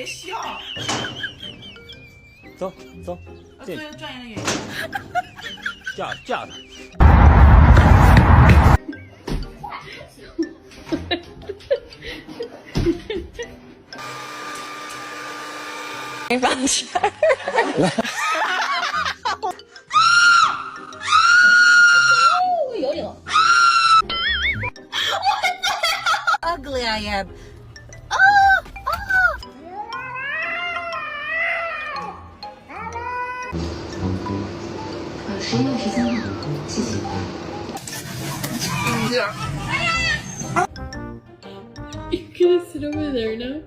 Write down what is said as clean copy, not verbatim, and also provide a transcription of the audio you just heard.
别笑。走走，做一个专业的演员。架他。没放事儿。有领。Ugly I am. 11月13号，谢谢。You gonna sit over there now?